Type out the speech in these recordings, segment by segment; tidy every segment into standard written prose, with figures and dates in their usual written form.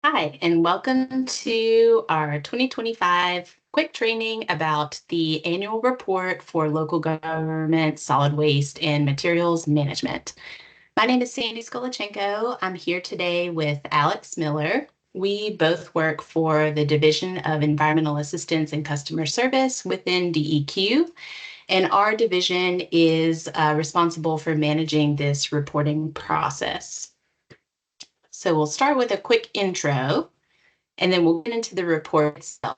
Hi, and welcome to our 2025 quick training about the annual report for local government solid waste and materials management. My name is Sandy Skolachenko. I'm here today with Alex Miller. We both work for the Division of Environmental Assistance and Customer Service within DEQ, and our division is responsible for managing this reporting process. So we'll start with a quick intro, and then we'll get into the report itself.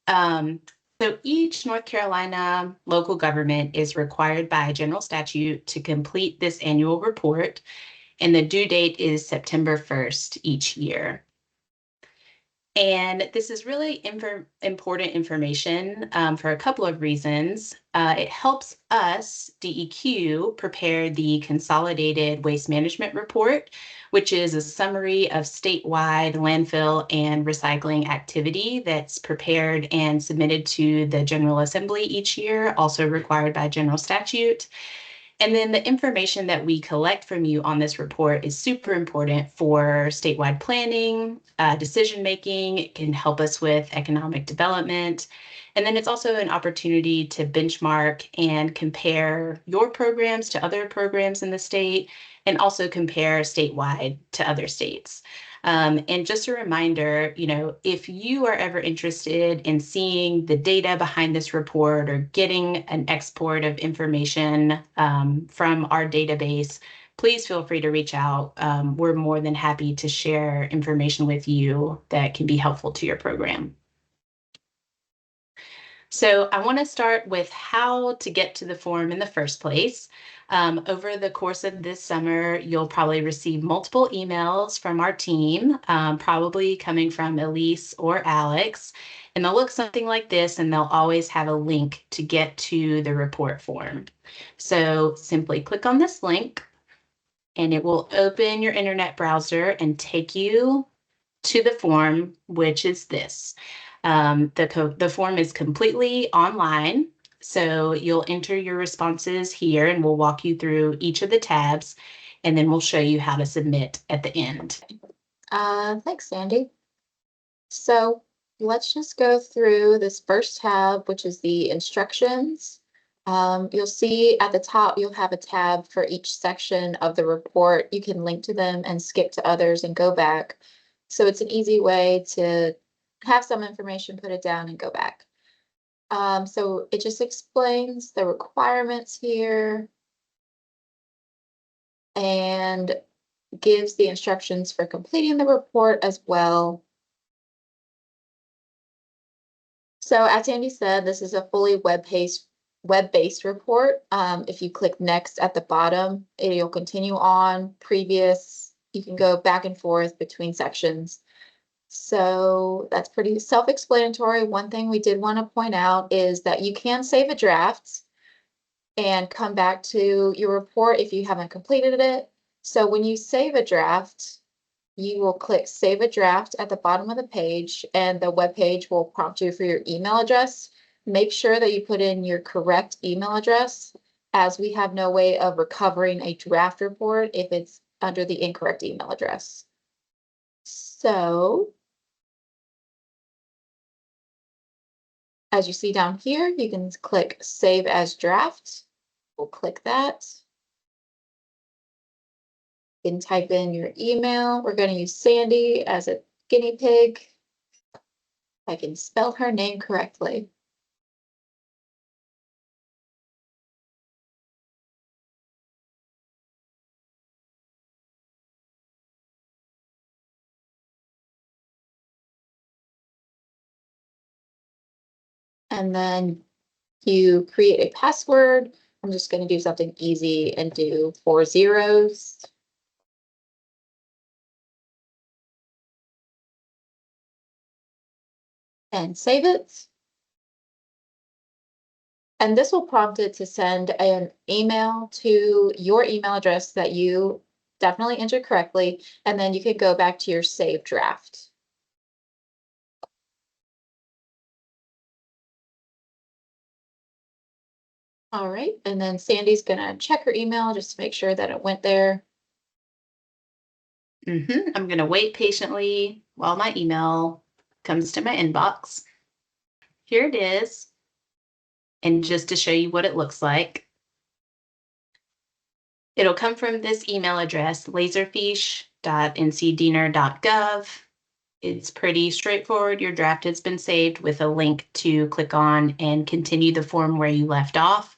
Um, so each North Carolina local government is required by general statute to complete this annual report, and the due date is September 1st each year. And this is really important information for a couple of reasons. It helps us, DEQ, prepare the Consolidated Waste Management Report, which is a summary of statewide landfill and recycling activity that's prepared and submitted to the General Assembly each year, also required by general statute. And then the information that we collect from you on this report is super important for statewide planning, decision making. It can help us with economic development. And then it's also an opportunity to benchmark and compare your programs to other programs in the state, and also compare statewide to other states. And just a reminder, if you are ever interested in seeing the data behind this report or getting an export of information from our database, please feel free to reach out. We're more than happy to share information with you that can be helpful to your program. So I want to start with how to get to the form in the first place. Over the course of this summer, you'll probably receive multiple emails from our team, probably coming from Elise or Alex, and they'll look something like this, and they'll always have a link to get to the report form. So simply click on this link, and it will open your internet browser and take you to the form, which is this. The form is completely online, so you'll enter your responses here, and we'll walk you through each of the tabs, and then we'll show you how to submit at the end. Thanks, Sandy. So let's just go through this first tab, which is the instructions. You'll see at the top, you'll have a tab for each section of the report. You can link to them and skip to others and go back. So it's an easy way to have some information, put it down, and go back. So it just explains the requirements here and gives the instructions for completing the report as well. So as Sandy said, this is a fully web-based report. If you click next at the bottom, it'll continue on previous. You can go back and forth between sections. So that's pretty self-explanatory. One thing we did want to point out is that you can save a draft and come back to your report if you haven't completed it. So when you save a draft, you will click Save a Draft at the bottom of the page, and the web page will prompt you for your email address. Make sure that you put in your correct email address, as we have no way of recovering a draft report if it's under the incorrect email address. So as you see down here, you can click Save as Draft. We'll click that. You can type in your email. We're going to use Sandy as a guinea pig. I can spell her name correctly. And then you create a password. I'm just going to do something easy and do 4 zeros. And save it. And this will prompt it to send an email to your email address that you definitely entered correctly. And then you can go back to your saved draft. All right, and then Sandy's gonna check her email just to make sure that it went there. I'm going to wait patiently while my email comes to my inbox. Here it is. And just to show you what it looks like, it'll come from this email address, laserfiche.ncdnr.gov. It's pretty straightforward. Your draft has been saved with a link to click on and continue the form where you left off.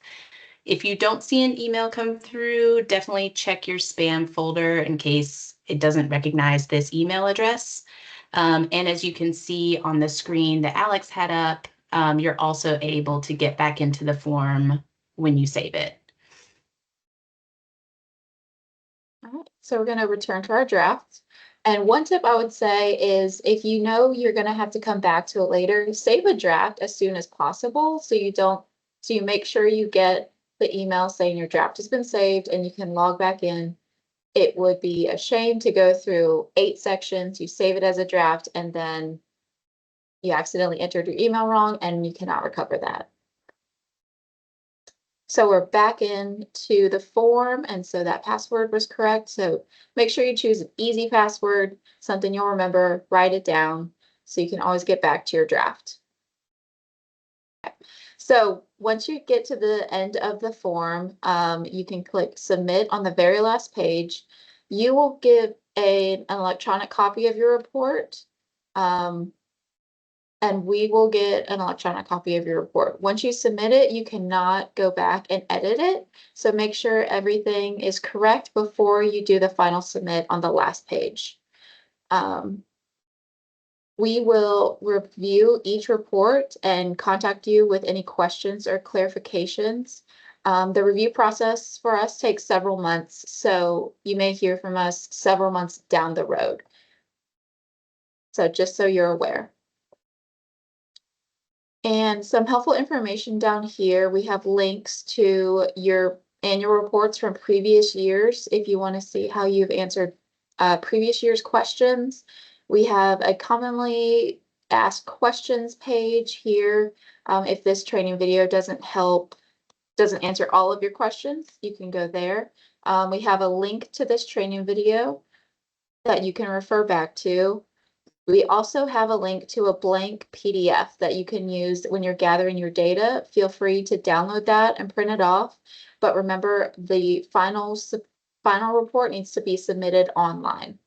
If you don't see an email come through, definitely check your spam folder in case it doesn't recognize this email address. And as you can see on the screen that Alex had up, you're also able to get back into the form when you save it. All right, so we're going to return to our draft. And one tip I would say is if you know you're going to have to come back to it later, save a draft as soon as possible so you make sure you get the email saying your draft has been saved and you can log back in. It would be a shame to go through 8 sections, you save it as a draft, and then you accidentally entered your email wrong and you cannot recover that. So we're back into the form, and so that password was correct. So make sure you choose an easy password, something you'll remember, write it down so you can always get back to your draft. So once you get to the end of the form, you can click submit on the very last page. You will give an electronic copy of your report. And we will get an electronic copy of your report. Once you submit it, you cannot go back and edit it. So make sure everything is correct before you do the final submit on the last page. We will review each report and contact you with any questions or clarifications. The review process for us takes several months, so you may hear from us several months down the road. So just so you're aware. And some helpful information down here. We have links to your annual reports from previous years if you want to see how you've answered previous year's questions. We have a commonly asked questions page here. If this training video doesn't answer all of your questions, you can go there. We have a link to this training video that you can refer back to. We also have a link to a blank PDF that you can use when you're gathering your data. Feel free to download that and print it off. But remember, the final report needs to be submitted online.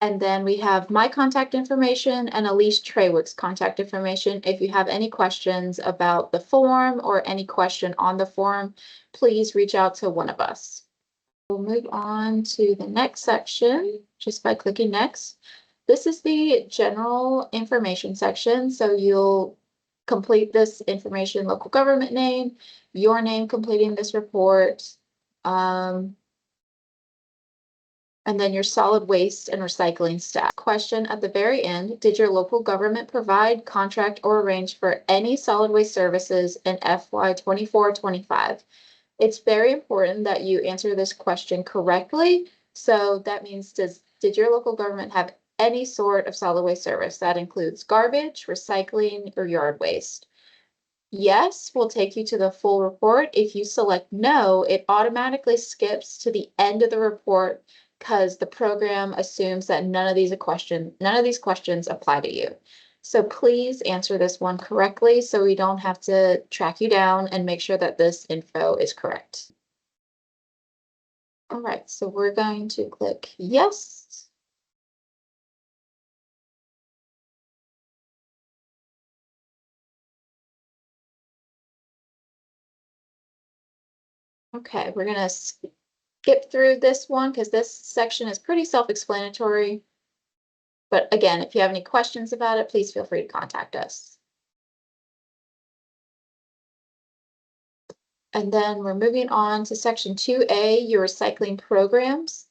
And then we have my contact information and Elise Treywick's contact information. If you have any questions about the form or any question on the form, please reach out to one of us. We'll move on to the next section just by clicking next. This is the general information section. So you'll complete this information, local government name, your name completing this report, and then your solid waste and recycling status. Question at the very end, did your local government provide, contract, or arrange for any solid waste services in FY 24-25? It's very important that you answer this question correctly. So that means, did your local government have any sort of solid waste service? That includes garbage, recycling, or yard waste. Yes will take you to the full report. If you select no, it automatically skips to the end of the report because the program assumes that none of these questions apply to you. So please answer this one correctly so we don't have to track you down and make sure that this info is correct. All right, so we're going to click yes. Okay, we're gonna skip through this one because this section is pretty self-explanatory. But again, if you have any questions about it, please feel free to contact us. And then we're moving on to section 2A, your recycling programs.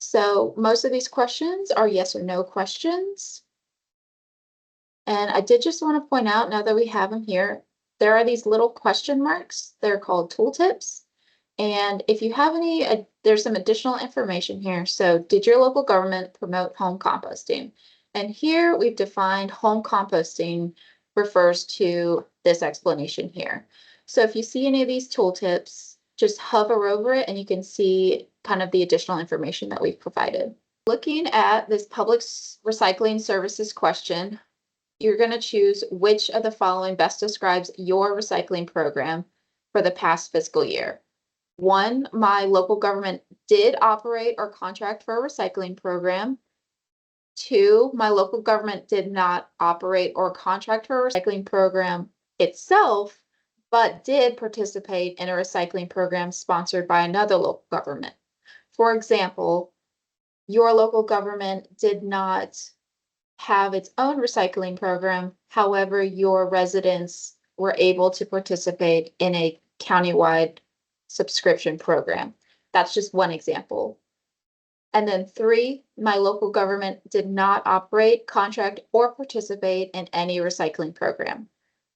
So most of these questions are yes or no questions. And I did just want to point out, now that we have them here, there are these little question marks. They're called tooltips. And if you have any, there's some additional information here. So did your local government promote home composting? And here we've defined home composting refers to this explanation here. So if you see any of these tooltips, just hover over it and you can see kind of the additional information that we've provided. Looking at this public recycling services question, you're going to choose which of the following best describes your recycling program for the past fiscal year. 1, my local government did operate or contract for a recycling program. 2, my local government did not operate or contract for a recycling program itself, but did participate in a recycling program sponsored by another local government. For example, your local government did not have its own recycling program. However, your residents were able to participate in a countywide subscription program. That's just one example. And then 3, my local government did not operate, contract, or participate in any recycling program.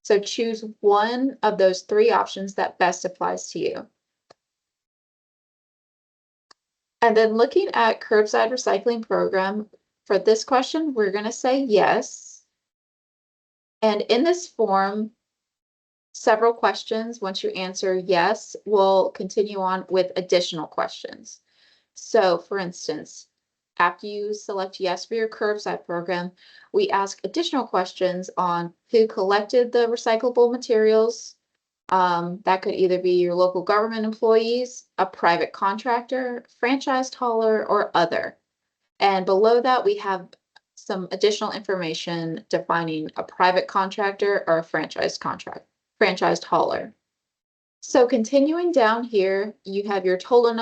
So choose one of those 3 options that best applies to you. And then looking at curbside recycling program, for this question, we're going to say yes. And in this form, several questions, once you answer yes, we'll continue on with additional questions. So for instance, after you select yes for your curbside program, we ask additional questions on who collected the recyclable materials. That could either be your local government employees, a private contractor, franchised hauler, or other. And below that, we have some additional information defining a private contractor or a franchised hauler. So continuing down here, you have your total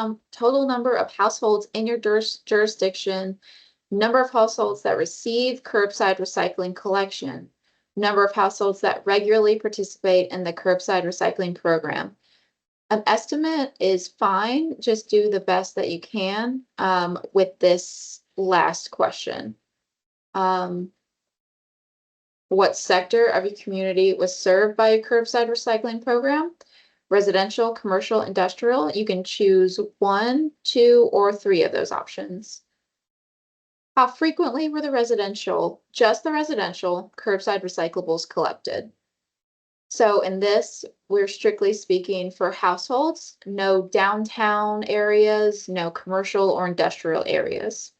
number of households in your jurisdiction, number of households that receive curbside recycling collection, number of households that regularly participate in the curbside recycling program. An estimate is fine, just do the best that you can with this last question. What sector of your community was served by a curbside recycling program? Residential, commercial, industrial. You can choose 1, 2, or 3 of those options. How frequently were just the residential curbside recyclables collected? So in this, we're strictly speaking for households, no downtown areas, no commercial or industrial areas.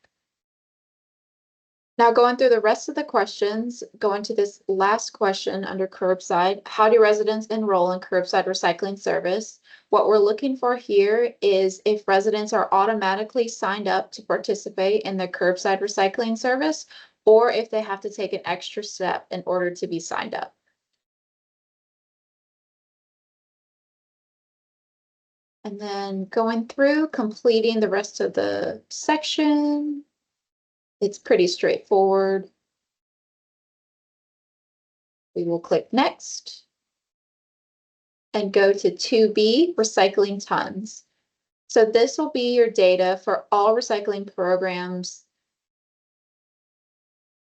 Now going through the rest of the questions, going to this last question under curbside, how do residents enroll in curbside recycling service? What we're looking for here is if residents are automatically signed up to participate in the curbside recycling service, or if they have to take an extra step in order to be signed up. And then going through, completing the rest of the section. It's pretty straightforward. We will click next and go to 2B, recycling tons. So this will be your data for all recycling programs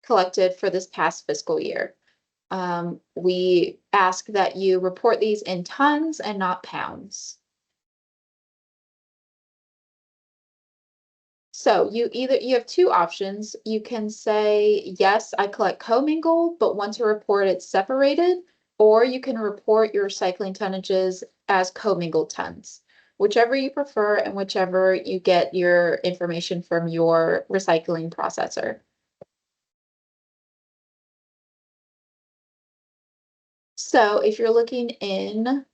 collected for this past fiscal year. We ask that you report these in tons and not pounds. So you have 2 options. You can say, yes, I collect commingled, but want to report it separated, or you can report your recycling tonnages as commingled tons, whichever you prefer and whichever you get your information from your recycling processor. So if you're looking in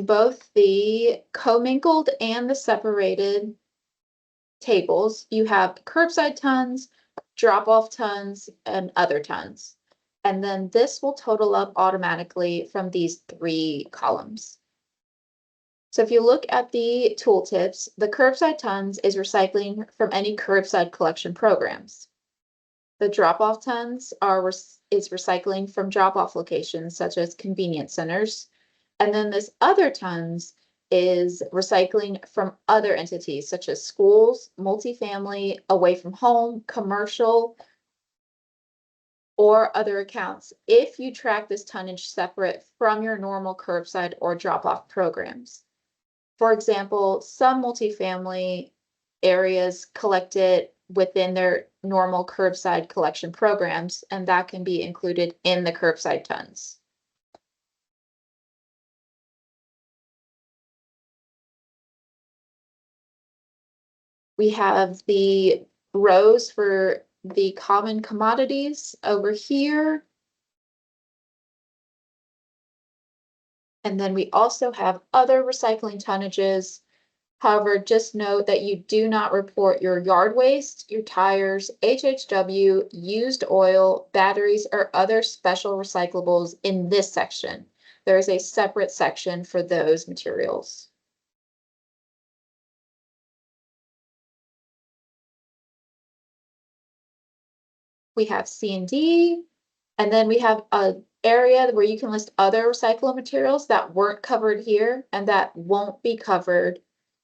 both the commingled and the separated tables, you have curbside tons, drop-off tons, and other tons. And then this will total up automatically from these 3 columns. So if you look at the tooltips, the curbside tons is recycling from any curbside collection programs. The drop-off tons is recycling from drop-off locations such as convenience centers. And then this other tons is recycling from other entities such as schools, multifamily, away from home, commercial, or other accounts if you track this tonnage separate from your normal curbside or drop-off programs. For example, some multifamily areas collect it within their normal curbside collection programs, and that can be included in the curbside tons. We have the rows for the common commodities over here. And then we also have other recycling tonnages. However, just note that you do not report your yard waste, your tires, HHW, used oil, batteries, or other special recyclables in this section. There is a separate section for those materials. We have C and D, and then we have an area where you can list other recyclable materials that weren't covered here and that won't be covered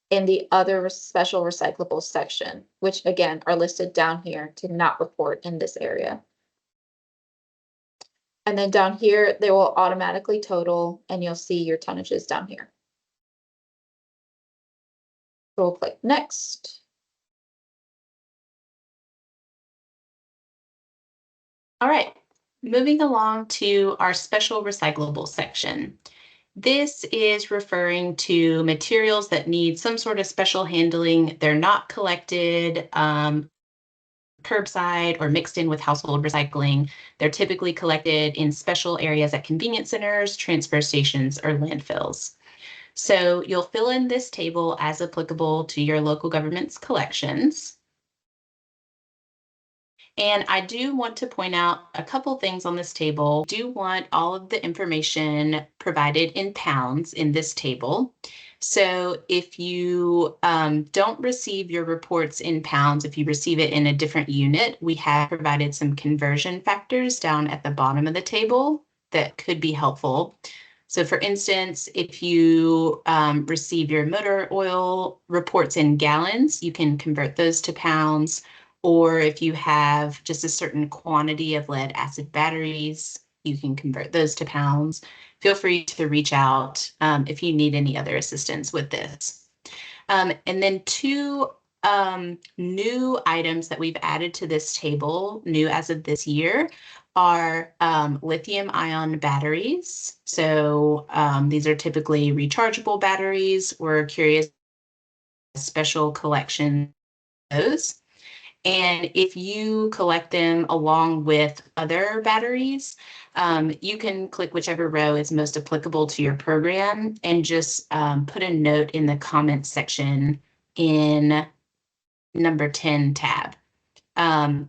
in the other special recyclables section, which again are listed down here to not report in this area. And then down here, they will automatically total and you'll see your tonnages down here. So we'll click next. All right, moving along to our special recyclable section. This is referring to materials that need some sort of special handling. They're not collected curbside or mixed in with household recycling. They're typically collected in special areas at convenience centers, transfer stations, or landfills. So you'll fill in this table as applicable to your local government's collections. And I do want to point out a couple things on this table. I do want all of the information provided in pounds in this table. So if you don't receive your reports in pounds, if you receive it in a different unit, we have provided some conversion factors down at the bottom of the table that could be helpful. So for instance, if you receive your motor oil reports in gallons, you can convert those to pounds. Or if you have just a certain quantity of lead acid batteries, you can convert those to pounds. Feel free to reach out if you need any other assistance with this. And then two new items that we've added to this table, new as of this year, are lithium ion batteries. So these are typically rechargeable batteries. We're curious special collection of those. And if you collect them along with other batteries, you can click whichever row is most applicable to your program and just put a note in the comments section in number 10 tab.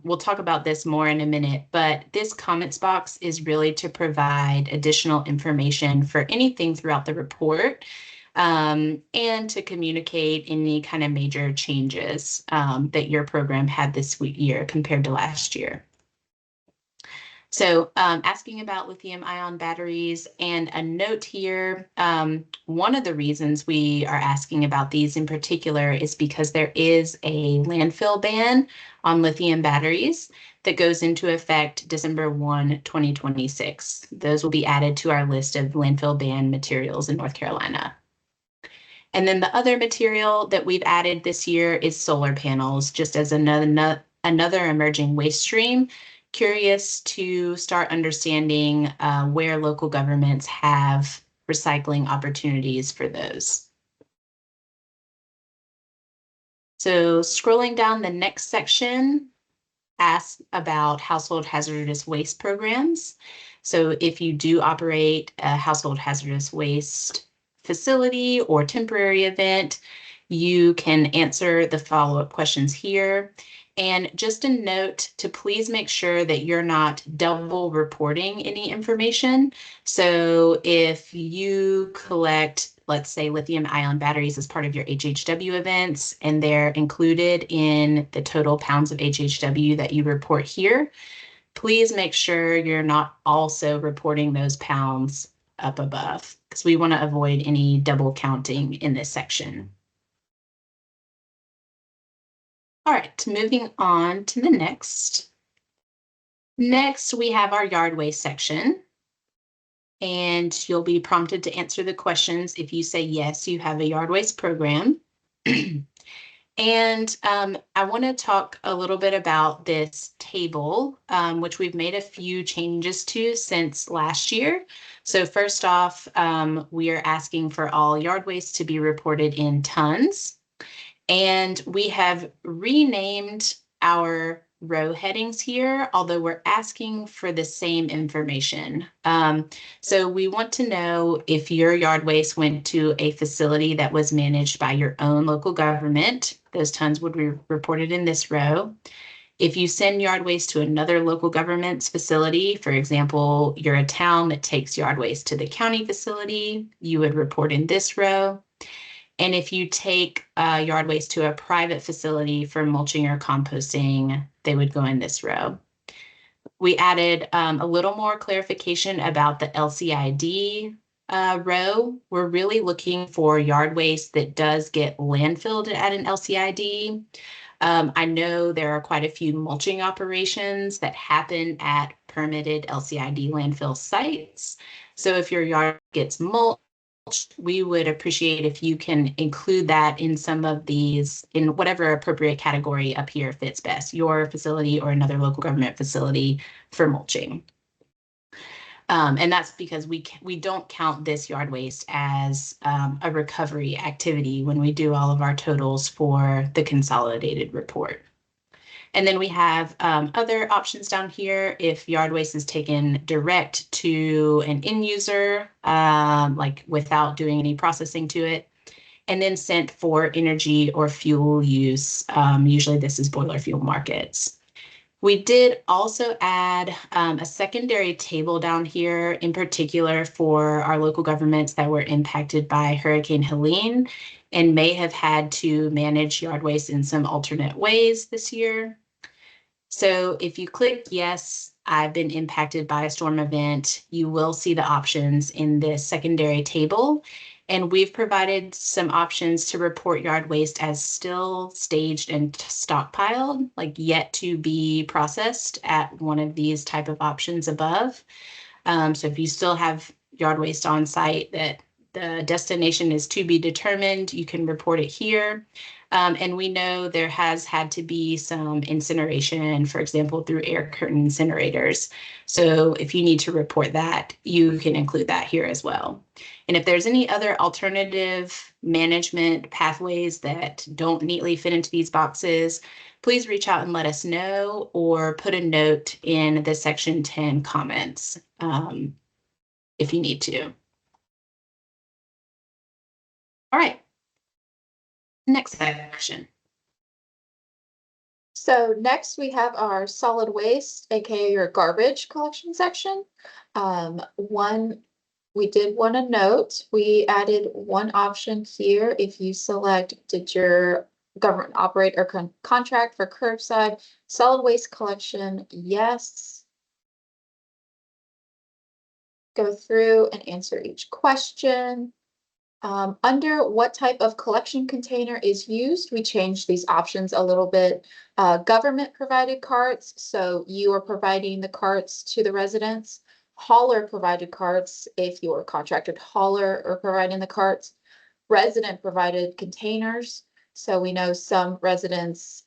We'll talk about this more in a minute, but this comments box is really to provide additional information for anything throughout the report. And to communicate any kind of major changes that your program had this year compared to last year. So asking about lithium ion batteries, and a note here, one of the reasons we are asking about these in particular is because there is a landfill ban on lithium batteries that goes into effect December 1, 2026. Those will be added to our list of landfill ban materials in North Carolina. And then the other material that we've added this year is solar panels, just as another emerging waste stream. Curious to start understanding where local governments have recycling opportunities for those. So scrolling down the next section asks about household hazardous waste programs. So if you do operate a household hazardous waste facility or temporary event, you can answer the follow-up questions here. And just a note to please make sure that you're not double reporting any information. So if you collect, let's say, lithium ion batteries as part of your HHW events, and they're included in the total pounds of HHW that you report here, please make sure you're not also reporting those pounds up above, because we want to avoid any double counting in this section. All right, moving on to the next. Next, we have our yard waste section. And you'll be prompted to answer the questions if you say yes, you have a yard waste program. And I want to talk a little bit about this table, which we've made a few changes to since last year. So first off, we are asking for all yard waste to be reported in tons. And we have renamed our row headings here, although we're asking for the same information. So we want to know if your yard waste went to a facility that was managed by your own local government. Those tons would be reported in this row. If you send yard waste to another local government's facility, for example, you're a town that takes yard waste to the county facility, you would report in this row. And if you take yard waste to a private facility for mulching or composting, they would go in this row. We added a little more clarification about the LCID row. We're really looking for yard waste that does get landfilled at an LCID. I know there are quite a few mulching operations that happen at permitted LCID landfill sites. So if your yard gets mulched, we would appreciate if you can include that in some of these, in whatever appropriate category up here fits best, your facility or another local government facility for mulching. And that's because we don't count this yard waste as a recovery activity when we do all of our totals for the consolidated report. And then we have other options down here. If yard waste is taken direct to an end user, like without doing any processing to it, and then sent for energy or fuel use. Usually this is boiler fuel markets. We did also add a secondary table down here, in particular for our local governments that were impacted by Hurricane Helene and may have had to manage yard waste in some alternate ways this year. So if you click yes, I've been impacted by a storm event, you will see the options in this secondary table. And we've provided some options to report yard waste as still staged and stockpiled, like yet to be processed at one of these type of options above. So if you still have yard waste on site that the destination is to be determined, you can report it here. And we know there has had to be some incineration, for example, through air curtain incinerators. So if you need to report that, you can include that here as well. And if there's any other alternative management pathways that don't neatly fit into these boxes, please reach out and let us know or put a note in the section 10 comments if you need to. All right, next section. So next we have our solid waste, aka your garbage collection section. We did want to note, we added one option here. If you select, did your government operate or contract for curbside solid waste collection? Yes. Go through and answer each question. Under what type of collection container is used, we changed these options a little bit. Government provided carts, so you are providing the carts to the residents. Hauler provided carts, if you're a contracted hauler or providing the carts. Resident provided containers, so we know some residents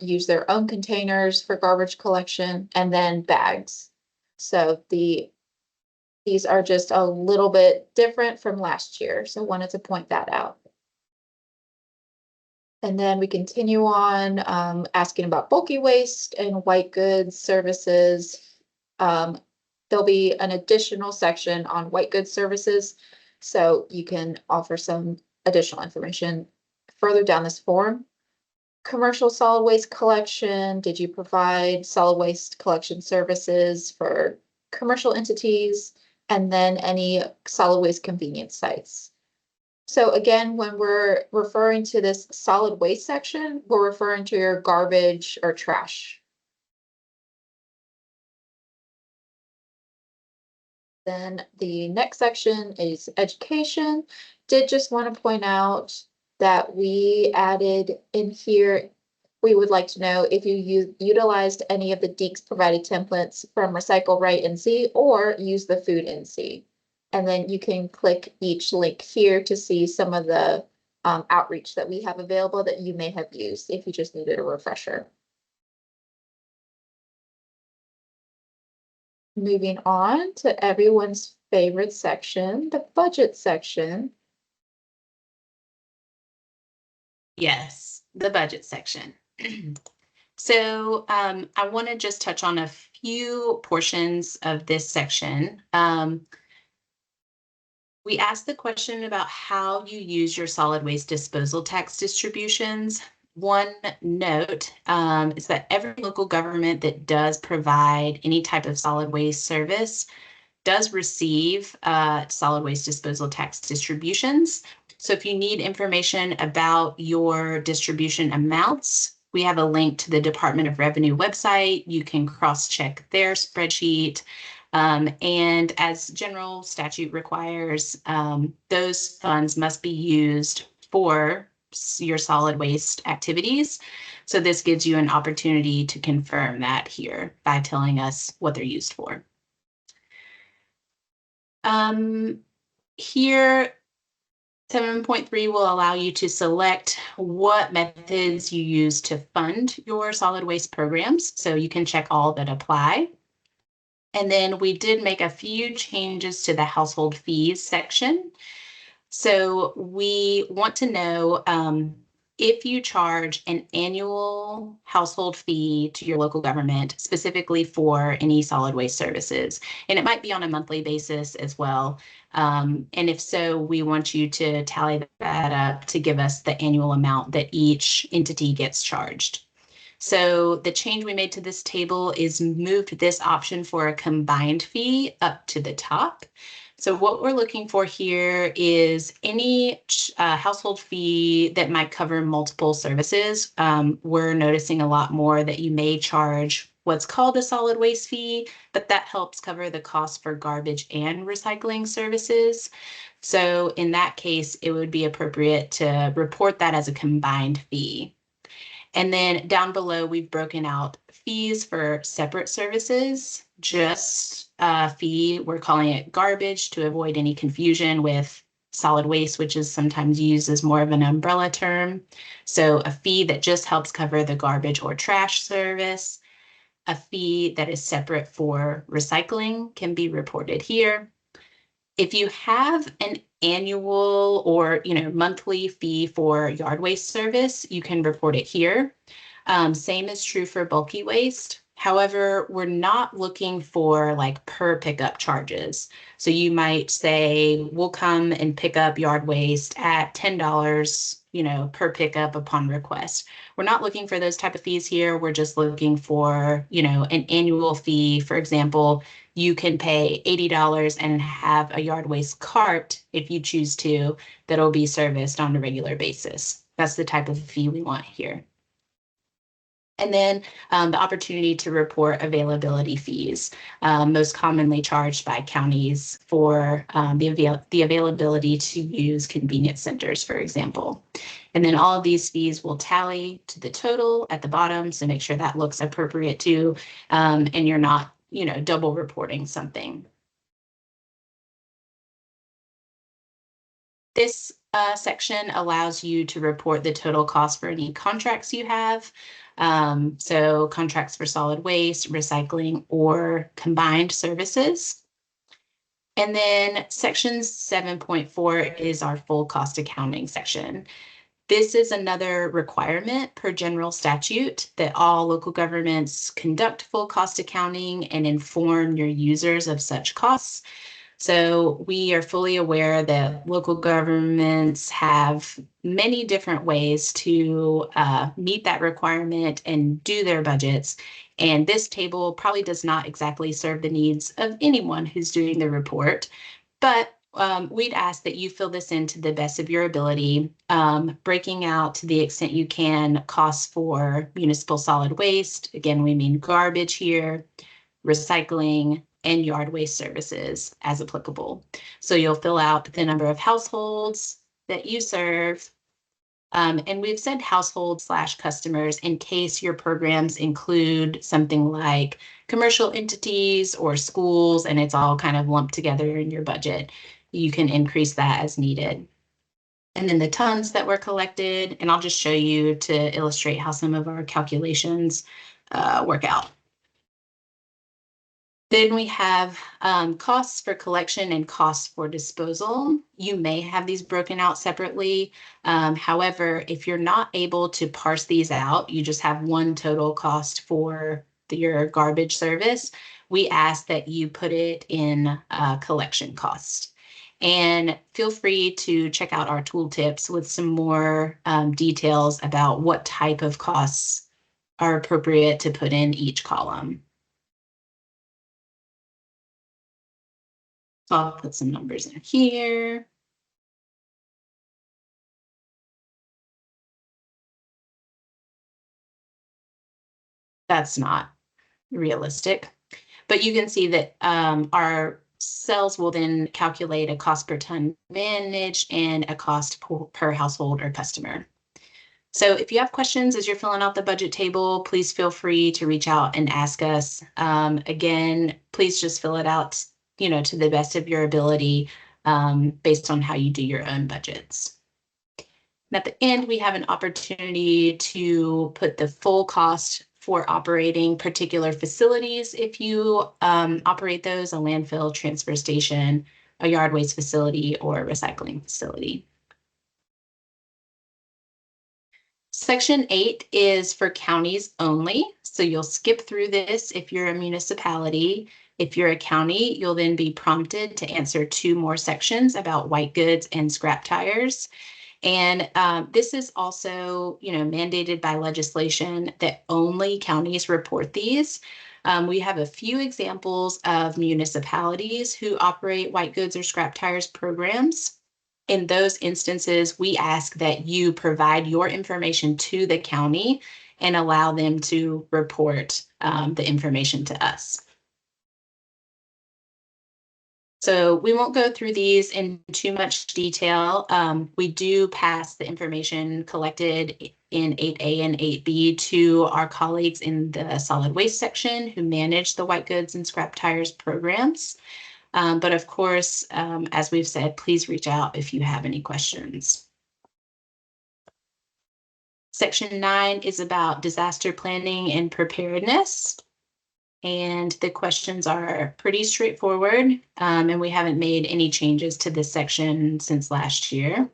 use their own containers for garbage collection, and then bags. So these are just a little bit different from last year, so wanted to point that out. And then we continue on asking about bulky waste and white goods services. There'll be an additional section on white goods services, so you can offer some additional information further down this form. Commercial solid waste collection, did you provide solid waste collection services for commercial entities? And then any solid waste convenience sites. So again, when we're referring to this solid waste section, we're referring to your garbage or trash. Then the next section is education. Did just want to point out that we added in here, we would like to know if you utilized any of the Deeks provided templates from Recycle Right NC or use the Food NC. And then you can click each link here to see some of the outreach that we have available that you may have used if you just needed a refresher. Moving on to everyone's favorite section, the budget section. Yes. the budget section. So I want to just touch on a few portions of this section. We asked the question about how you use your solid waste disposal tax distributions. One note is that every local government that does provide any type of solid waste service does receive solid waste disposal tax distributions. So if you need information about your distribution amounts, we have a link to the Department of Revenue website. You can cross-check their spreadsheet. And as general statute requires, those funds must be used for your solid waste activities. So this gives you an opportunity to confirm that here by telling us what they're used for. Here, 7.3 will allow you to select what methods you use to fund your solid waste programs. So you can check all that apply. And then we did make a few changes to the household fees section. So we want to know if you charge an annual household fee to your local government, specifically for any solid waste services, and it might be on a monthly basis as well. And if so, we want you to tally that up to give us the annual amount that each entity gets charged. So the change we made to this table is moved this option for a combined fee up to the top. So what we're looking for here is any household fee that might cover multiple services. We're noticing a lot more that you may charge what's called a solid waste fee, but that helps cover the cost for garbage and recycling services. So in that case, it would be appropriate to report that as a combined fee. And then down below, we've broken out fees for separate services, just a fee, we're calling it garbage to avoid any confusion with solid waste, which is sometimes used as more of an umbrella term. So a fee that just helps cover the garbage or trash service. A fee that is separate for recycling can be reported here. If you have an annual or monthly fee for yard waste service, you can report it here. Same is true for bulky waste. However, we're not looking for like per pickup charges. So you might say, we'll come and pick up yard waste at $10, per pickup upon request. We're not looking for those type of fees here. We're just looking for, an annual fee. For example, you can pay $80 and have a yard waste cart if you choose to, that'll be serviced on a regular basis. That's the type of fee we want here. And then the opportunity to report availability fees, most commonly charged by counties for the availability to use convenience centers, for example. And then all of these fees will tally to the total at the bottom, so make sure that looks appropriate too, and you're not, double reporting something. This section allows you to report the total cost for any contracts you have. So contracts for solid waste, recycling, or combined services. And then section 7.4 is our full cost accounting section. This is another requirement per general statute that all local governments conduct full cost accounting and inform your users of such costs. So we are fully aware that local governments have many different ways to meet that requirement and do their budgets. And this table probably does not exactly serve the needs of anyone who's doing the report, but we'd ask that you fill this in to the best of your ability, breaking out to the extent you can costs for municipal solid waste. Again, we mean garbage here, recycling, and yard waste services as applicable. So you'll fill out the number of households that you serve. And we've said household/customers in case your programs include something like commercial entities or schools, and it's all kind of lumped together in your budget. You can increase that as needed. And then the tons that were collected, and I'll just show you to illustrate how some of our calculations work out. Then we have costs for collection and costs for disposal. You may have these broken out separately. However, if you're not able to parse these out, you just have one total cost for your garbage service, we ask that you put it in collection cost. And feel free to check out our tooltips with some more details about what type of costs are appropriate to put in each column. So I'll put some numbers in here. That's not realistic. But you can see that our cells will then calculate a cost per ton managed and a cost per household or customer. So if you have questions as you're filling out the budget table, please feel free to reach out and ask us. Again, please just fill it out, to the best of your ability based on how you do your own budgets. And at the end, we have an opportunity to put the full cost for operating particular facilities if you operate those, a landfill, transfer station, a yard waste facility, or a recycling facility. Section 8 is for counties only, so you'll skip through this if you're a municipality. If you're a county, you'll then be prompted to answer 2 more sections about white goods and scrap tires. And this is also, mandated by legislation that only counties report these. We have a few examples of municipalities who operate white goods or scrap tires programs. In those instances, we ask that you provide your information to the county and allow them to report the information to us. So we won't go through these in too much detail. We do pass the information collected in 8A and 8B to our colleagues in the solid waste section who manage the white goods and scrap tires programs. But of course, as we've said, please reach out if you have any questions. Section 9 is about disaster planning and preparedness. And the questions are pretty straightforward, and we haven't made any changes to this section since last year.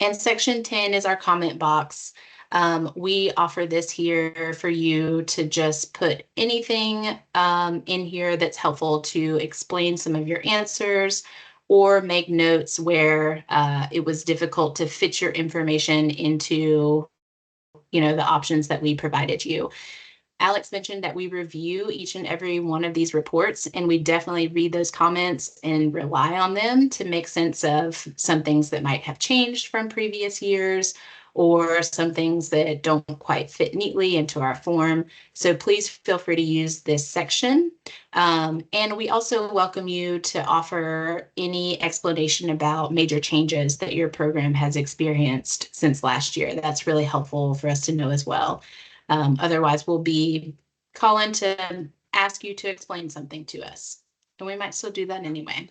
And section 10 is our comment box. We offer this here for you to just put anything in here that's helpful to explain some of your answers or make notes where it was difficult to fit your information into, the options that we provided you. Alex mentioned that we review each and every one of these reports, and we definitely read those comments and rely on them to make sense of some things that might have changed from previous years or some things that don't quite fit neatly into our form. So please feel free to use this section. And we also welcome you to offer any explanation about major changes that your program has experienced since last year. That's really helpful for us to know as well. Otherwise, we'll be calling to ask you to explain something to us, and we might still do that anyway.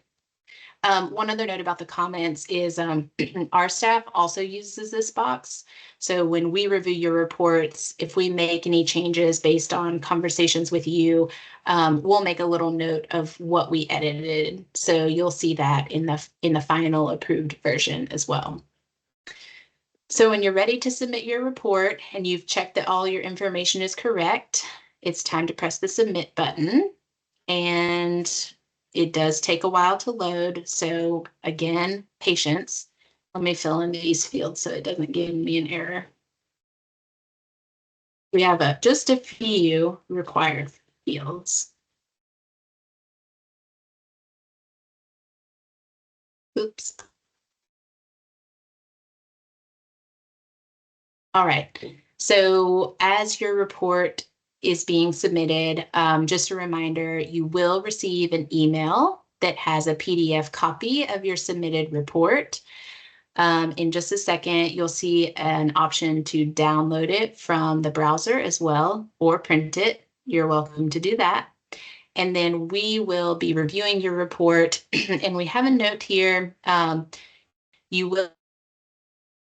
One other note about the comments is our staff also uses this box. So when we review your reports, if we make any changes based on conversations with you, we'll make a little note of what we edited. So you'll see that in the final approved version as well. So when you're ready to submit your report and you've checked that all your information is correct, it's time to press the submit button. And it does take a while to load. So again, patience. Let me fill in these fields so it doesn't give me an error. We have just a few required fields. Oops. All right. So as your report is being submitted, just a reminder, you will receive an email that has a PDF copy of your submitted report. In just a second, you'll see an option to download it from the browser as well, or print it. You're welcome to do that. And then we will be reviewing your report. And we have a note here. You will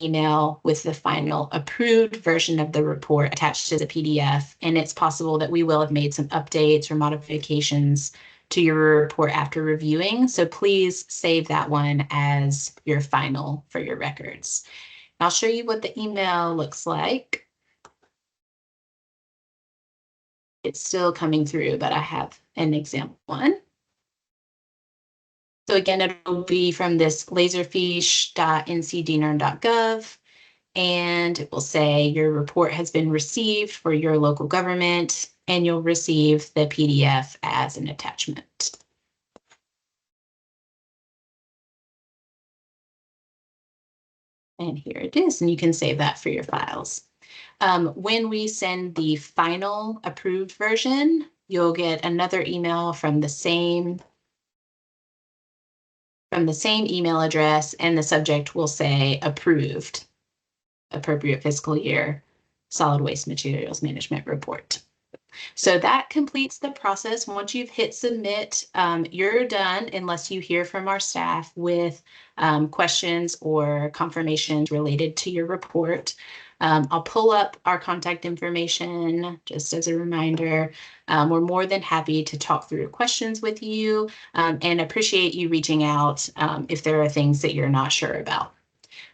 email with the final approved version of the report attached as a PDF. And it's possible that we will have made some updates or modifications to your report after reviewing. So please save that one as your final for your records. I'll show you what the email looks like. It's still coming through, but I have an example one. So again, it'll be from this laserfiche.ncdnern.gov, and it will say your report has been received for your local government, and you'll receive the PDF as an attachment. And here it is, and you can save that for your files. When we send the final approved version, you'll get another email from the same email address, and the subject will say approved, appropriate fiscal year, solid waste materials management report. So that completes the process. Once you've hit submit, you're done unless you hear from our staff with questions or confirmations related to your report. I'll pull up our contact information just as a reminder. We're more than happy to talk through questions with you and appreciate you reaching out if there are things that you're not sure about.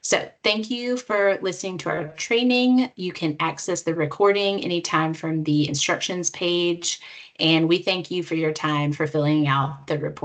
So thank you for listening to our training. You can access the recording anytime from the instructions page. And we thank you for your time for filling out the report.